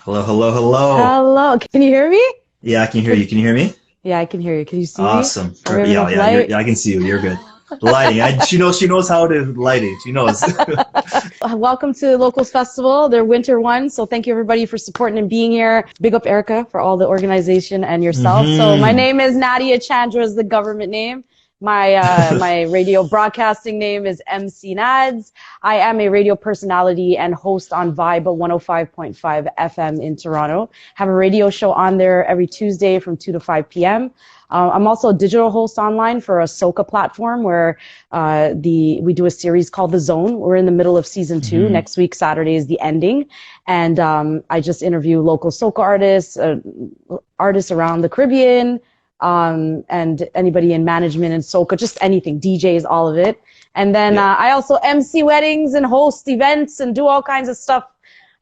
Hello, hello, hello. Hello, can you hear me? Yeah, I can hear you. Can you hear me? Yeah, I can hear you. Can you see me? Awesome. Do we have Yeah, enough yeah, light? yeah, I can see you. You're good. The lighting. She knows how to lighting. She knows. Welcome to Locals Festival, their winter one. So thank you everybody for supporting and being here. Big up Erica for all the organization and yourself. So my hmm name is Nadia. Chandra is the government name. My radio broadcasting name is MC Nads. I am a radio personality and host on Vibe 105.5 FM in Toronto. Have a radio show on there every Tuesday from 2 to 5 p.m. I'm also a digital host online for a Soca platform where we do a series called The Zone. We're in the middle of season 2. hmm Next week, Saturday is the ending. And I just interview local soca artists, artists around the Caribbean, and anybody in management and soca, just anything, DJs, all of it. And then Yeah. I also MC weddings and host events and do all kinds of stuff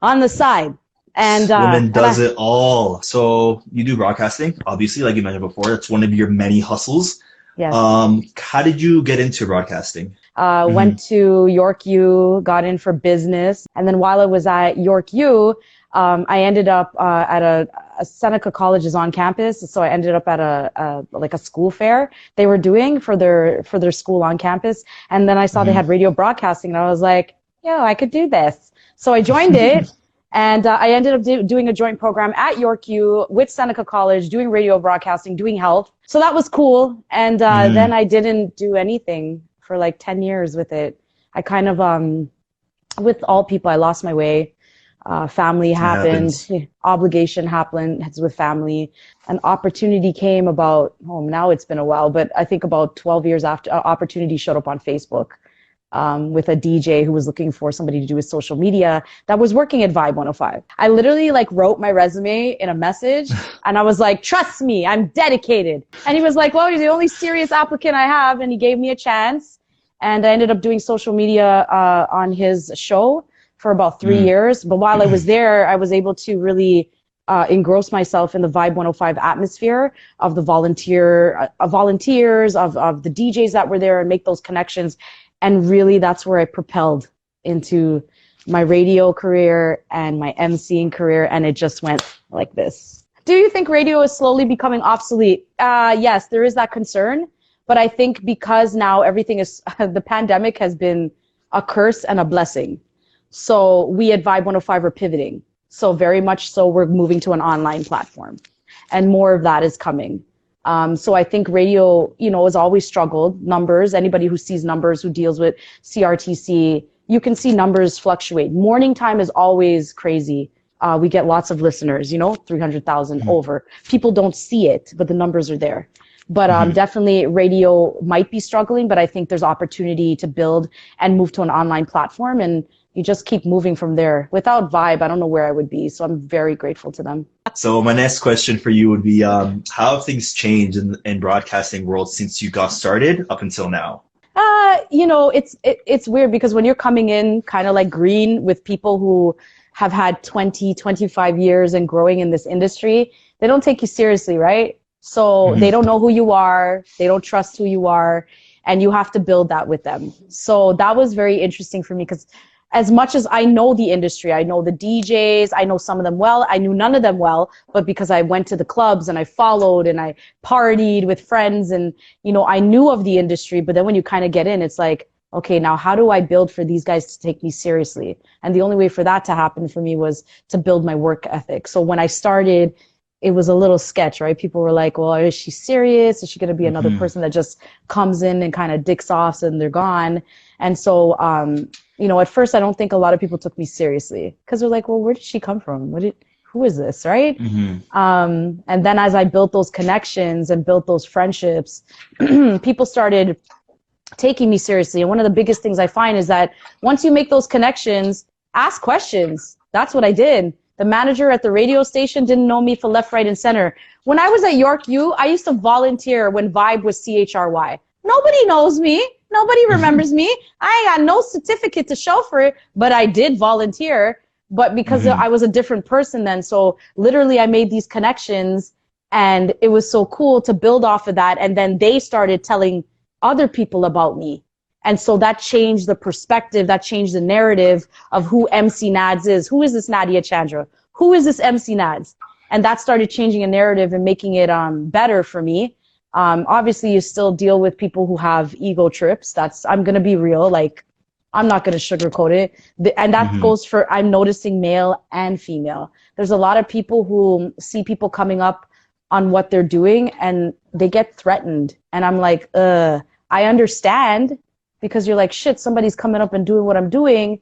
on the side. Woman And does it all. So you do broadcasting, obviously, like you mentioned before. That's one of your many hustles. yes. How did you get into broadcasting? Hmm Went to York U, got in for business. And then while I was at York U, I ended up at a Seneca College is on campus. So I ended up at a school fair they were doing for their school on campus. And then I saw they hmm had radio broadcasting and I was like, yo, I could do this. So I joined it. And I ended up doing a joint program at York U with Seneca College, doing radio broadcasting, doing health. So that was cool. And then hmm I didn't do anything for like 10 years with it. I kind of, with all people, I lost my way. Family It happened, happens. obligation happened with family. An opportunity came about, now it's been a while, but I think about 12 years after, opportunity showed up on Facebook. With a DJ who was looking for somebody to do his social media that was working at Vibe 105. I literally like wrote my resume in a message and I was like, trust me, I'm dedicated. And he was like, well, you're the only serious applicant I have. And he gave me a chance. And I ended up doing social media on his show for about 3 years. But while I was there, I was able to really engross myself in the Vibe 105 atmosphere of the volunteers, of the DJs that were there and make those connections. And really, that's where I propelled into my radio career and my MCing career. And it just went like this. Do you think radio is slowly becoming obsolete? Yes, there is that concern. But I think because now everything is, the pandemic has been a curse and a blessing. So we at Vibe 105 are pivoting. So very much so, we're moving to an online platform. And more of that is coming. So I think radio, has always struggled. Numbers, anybody who sees numbers, who deals with CRTC, you can see numbers fluctuate. Morning time is always crazy. We get lots of listeners, 300,000 over. People don't see it, but the numbers are there. But definitely radio might be struggling, but I think there's opportunity to build and move to an online platform. And you just keep moving from there. Without Vibe, I don't know where I would be. So I'm very grateful to them. So my next question for you would be, how have things changed in broadcasting world since you got started up until now? It's weird because when you're coming in kind of like green with people who have had 20, 25 years and growing in this industry, they don't take you seriously, right? So they hmm don't know who you are. They don't trust who you are. And you have to build that with them. So that was very interesting for me because as much as I know the industry, I know the DJs, I know some of them well, I knew none of them well, but because I went to the clubs and I followed and I partied with friends and, I knew of the industry, but then when you kind of get in, it's like, okay, now how do I build for these guys to take me seriously? And the only way for that to happen for me was to build my work ethic. So when I started, it was a little sketch, right? People were like, well, is she serious? Is she going to be another hmm person that just comes in and kind of dicks off and they're gone? And so, at first I don't think a lot of people took me seriously because they're like, well, where did she come from? Who is this? Right. hmm And then as I built those connections and built those friendships, people started taking me seriously. And one of the biggest things I find is that once you make those connections, ask questions. That's what I did. The manager at the radio station didn't know me for left, right, and center. When I was at York U, I used to volunteer when Vibe was CHRY. Nobody knows me. Nobody remembers me. I got no certificate to show for it, but I did volunteer. But because hmm I was a different person then, so literally I made these connections and it was so cool to build off of that. And then they started telling other people about me. And so that changed the perspective, that changed the narrative of who MC Nads is. Who is this Nadia Chandra? who is this MC Nads? And that started changing a narrative and making it better for me. Obviously, you still deal with people who have ego trips. I'm going to be real. Like, I'm not going to sugarcoat it. And that goes for, I'm noticing male and female. There's a lot of people who see people coming up on what they're doing and they get threatened. And I'm like, I understand, because you're like, shit, somebody's coming up and doing what I'm doing.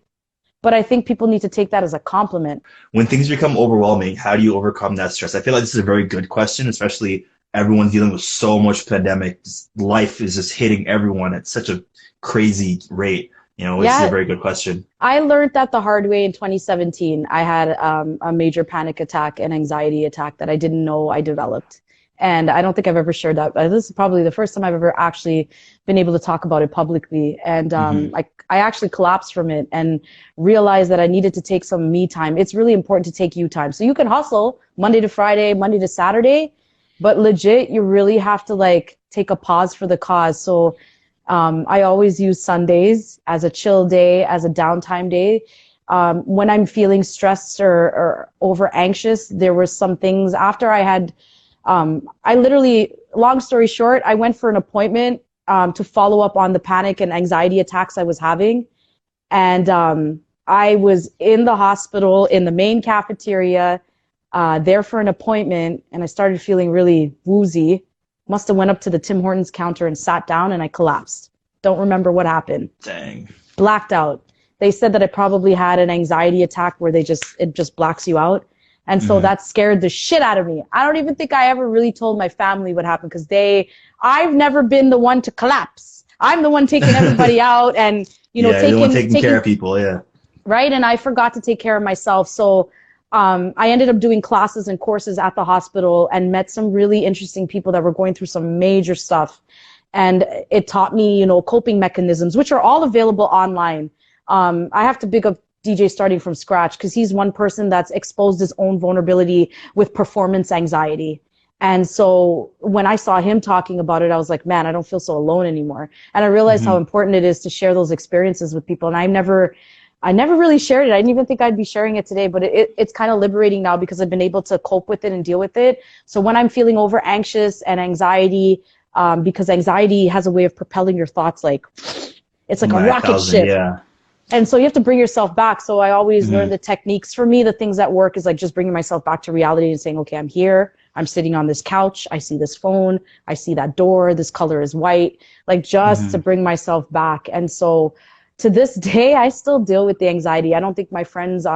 But I think people need to take that as a compliment. When things become overwhelming, how do you overcome that stress? I feel like this is a very good question, especially everyone's dealing with so much pandemic. Life is just hitting everyone at such a crazy rate. You know, this is a very good question. I learned that the hard way in 2017. I had a major panic attack and anxiety attack that I didn't know I developed. And I don't think I've ever shared that. This is probably the first time I've ever actually been able to talk about it publicly. And I actually collapsed from it and realized that I needed to take some me time. It's really important to take you time. So you can hustle Monday to Friday, Monday to Saturday, but legit, you really have to like take a pause for the cause. So I always use Sundays as a chill day, as a downtime day. When I'm feeling stressed or over anxious, there were some things after I had, I literally, long story short, I went for an appointment to follow up on the panic and anxiety attacks I was having. And I was in the hospital in the main cafeteria, there for an appointment, and I started feeling really woozy. Must have went up to the Tim Hortons counter and sat down, and I collapsed. Don't remember what happened. Dang. Blacked out. They said that I probably had an anxiety attack where it just blacks you out. And so that scared the shit out of me. I don't even think I ever really told my family what happened, because I've never been the one to collapse. I'm the one taking everybody out and, taking care of people. Yeah. Right. And I forgot to take care of myself. So I ended up doing classes and courses at the hospital and met some really interesting people that were going through some major stuff. And it taught me, coping mechanisms, which are all available online. I have to big up DJ starting from scratch, because he's one person that's exposed his own vulnerability with performance anxiety. And so when I saw him talking about it, I was like, man, I don't feel so alone anymore. And I realized how important it is to share those experiences with people. And I never really shared it. I didn't even think I'd be sharing it today, but it's kind of liberating now, because I've been able to cope with it and deal with it. So when I'm feeling over anxious and anxiety, because anxiety has a way of propelling your thoughts, like it's like a rocket ship. Yeah. And so you have to bring yourself back. So I always learn the techniques. For me, the things that work is like just bringing myself back to reality and saying, okay, I'm here. I'm sitting on this couch. I see this phone. I see that door. This color is white. Like just to bring myself back. And so to this day, I still deal with the anxiety. I don't think my friends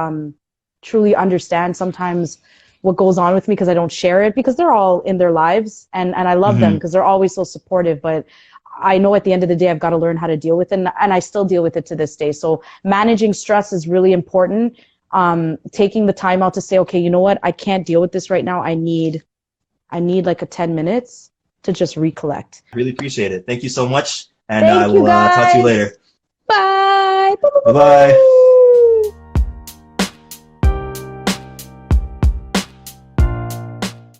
truly understand sometimes what goes on with me, because I don't share it, because they're all in their lives. And I love them because they're always so supportive. But I know at the end of the day, I've got to learn how to deal with it. And I still deal with it to this day. So managing stress is really important. Taking the time out to say, okay, you know what? I can't deal with this right now. I need like a 10 minutes to just recollect. Really appreciate it. Thank you so much. And I will talk to you later. Bye. Bye-bye.